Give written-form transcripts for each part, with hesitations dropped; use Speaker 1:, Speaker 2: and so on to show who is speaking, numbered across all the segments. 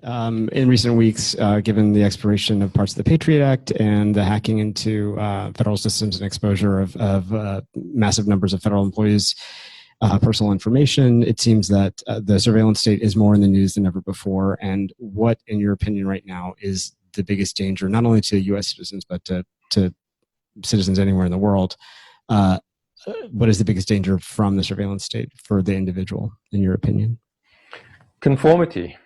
Speaker 1: in recent weeks, given the expiration of parts of the Patriot Act and the hacking into federal systems and exposure of massive numbers of federal employees' personal information, it seems that the surveillance state is more in the news than ever before. And what, in your opinion right now, is the biggest danger, not only to U.S. citizens, but to citizens anywhere in the world? What is the biggest danger from the surveillance state for the individual, in your opinion?
Speaker 2: Conformity.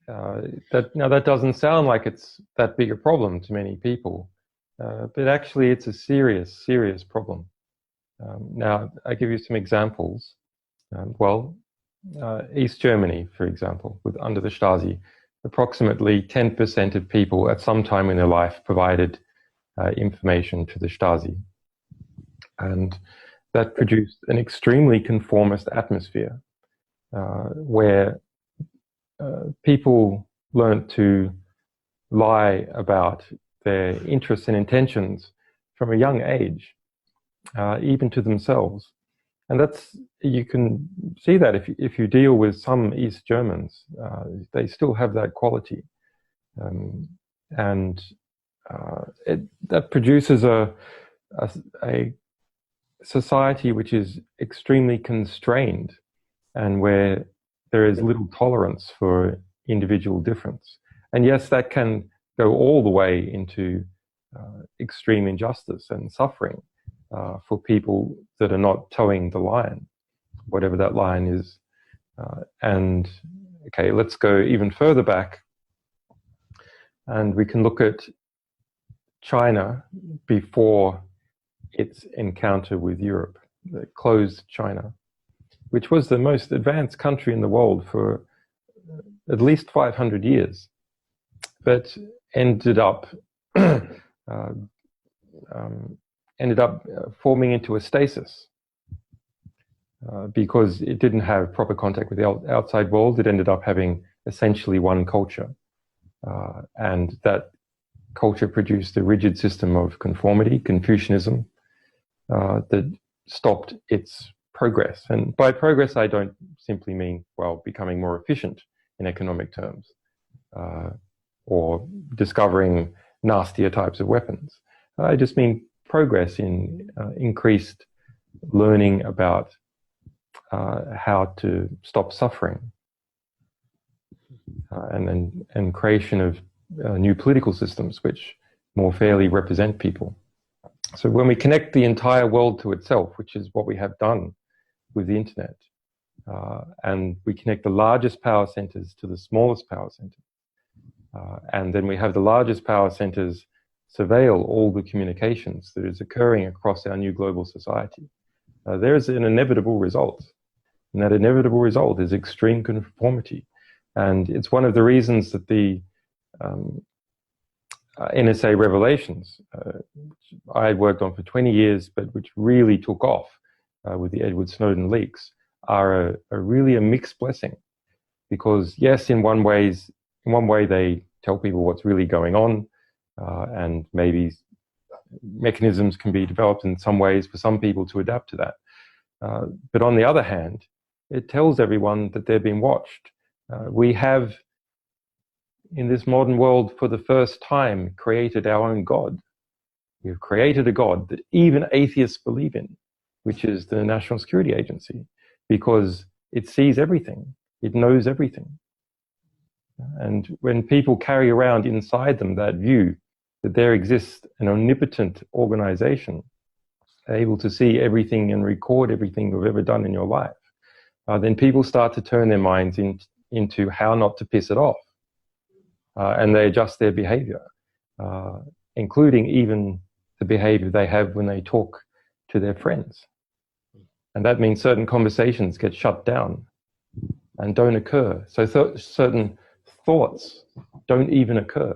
Speaker 2: That doesn't sound like it's that big a problem to many people, but actually it's a serious, serious problem. Now, I give you some examples. East Germany, for example, under the Stasi, approximately 10% of people at some time in their life provided information to the Stasi. And that produced an extremely conformist atmosphere where people learnt to lie about their interests and intentions from a young age, even to themselves. And you can see that if you deal with some East Germans, they still have that quality. That produces a society which is extremely constrained and where there is little tolerance for individual difference. And yes, that can go all the way into extreme injustice and suffering for people that are not towing the line, whatever that line is. Okay, let's go even further back, and we can look at China before its encounter with Europe, the closed China, which was the most advanced country in the world for at least 500 years, but ended up forming into a stasis because it didn't have proper contact with the outside world. It ended up having essentially one culture, and that culture produced a rigid system of conformity, Confucianism, that stopped its progress. And by progress, I don't simply mean, becoming more efficient in economic terms, or discovering nastier types of weapons. I just mean progress in increased learning about how to stop suffering, and creation of new political systems which more fairly represent people. So when we connect the entire world to itself, which is what we have done with the internet, and we connect the largest power centers to the smallest power centers, and then we have the largest power centers surveil all the communications that is occurring across our new global society, there is an inevitable result. And that inevitable result is extreme conformity. And it's one of the reasons that the NSA revelations, which I had worked on for 20 years, but which really took off with the Edward Snowden leaks, are really a mixed blessing. Because yes, in one way they tell people what's really going on, and maybe mechanisms can be developed in some ways for some people to adapt to that. But on the other hand, it tells everyone that they're being watched. We have, in this modern world, for the first time, created our own God. We've created a God that even atheists believe in, which is the National Security Agency, because it sees everything. It knows everything. And when people carry around inside them that view that there exists an omnipotent organization able to see everything and record everything you've ever done in your life, then people start to turn their minds into how not to piss it off. And they adjust their behavior, including even the behavior they have when they talk to their friends. And that means certain conversations get shut down and don't occur. So certain thoughts don't even occur.